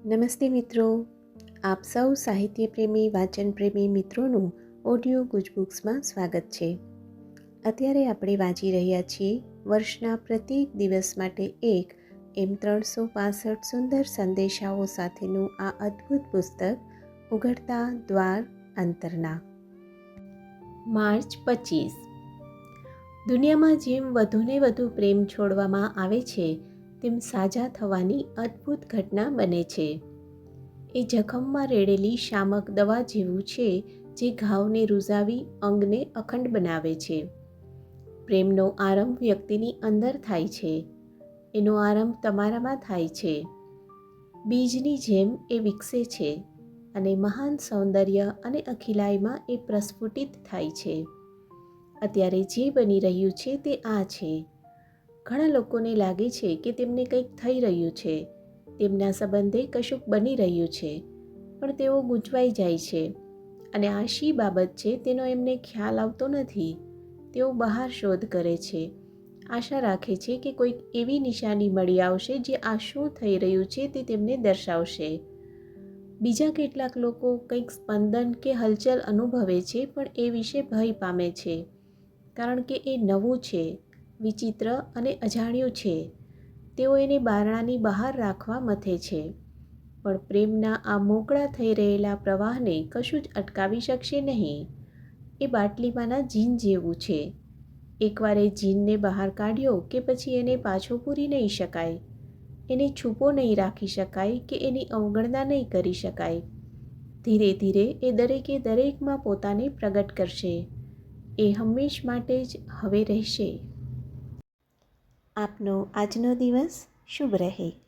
નમસ્તે મિત્રો, આપ સૌ સાહિત્ય પ્રેમી વાંચન પ્રેમી મિત્રોનું ઓડિયો ગુજબુક્સમાં સ્વાગત છે. અત્યારે આપણે વાંચી રહ્યા છીએ વર્ષના પ્રત્યેક દિવસ માટે એક એમ 365 સુંદર સંદેશાઓ સાથેનું આ અદ્ભુત પુસ્તક ઉઘડતા દ્વાર અંતરના. માર્ચ 25. દુનિયામાં જેમ વધુને વધુ પ્રેમ છોડવામાં આવે છે તેમ સાજા થવાની અદ્ભુત ઘટના બને છે. એ જખમમાં રેડેલી શામક દવા જેવું છે જે ઘાવને રૂઝાવી અંગને અખંડ બનાવે છે. પ્રેમનો આરંભ વ્યક્તિની અંદર થાય છે. એનો આરંભ તમારામાં થાય છે. બીજની જેમ એ વિકસે છે અને મહાન સૌંદર્ય અને અખિલાઈમાં એ પ્રસ્ફુટિત થાય છે. અત્યારે જે બની રહ્યું છે તે આ છે. ઘણા લોકોને લાગે છે કે તેમને કંઈક થઈ રહ્યું છે, તેમના સંબંધે કશુંક બની રહ્યું છે, પણ તેઓ ગૂંચવાઈ જાય છે અને આ શી બાબત છે તેનો એમને ખ્યાલ આવતો નથી. તેઓ બહાર શોધ કરે છે, આશા રાખે છે કે કોઈક એવી નિશાની મળી આવશે જે આ શું થઈ રહ્યું છે તે તેમને દર્શાવશે. બીજા કેટલાક લોકો કંઈક સ્પંદન કે હલચલ અનુભવે છે પણ એ વિશે ભય પામે છે, કારણ કે એ નવું છે, વિચિત્ર અને અજાણ્યું છે. તેઓ એને બારણાની બહાર રાખવા મથે છે, પણ પ્રેમના આ મોકળા થઈ રહેલા પ્રવાહને કશું જ અટકાવી શકશે નહીં. એ બાટલીમાંના જીન જેવું છે. એકવાર એ જીનને બહાર કાઢ્યો કે પછી એને પાછો પૂરી નહીં શકાય. એને છૂપો નહીં રાખી શકાય કે એની અવગણના નહીં કરી શકાય. ધીરે ધીરે એ દરેકે દરેકમાં પોતાને પ્રગટ કરશે. એ હંમેશ માટે જ હવે રહેશે. આપનો આજનો દિવસ શુભ રહે.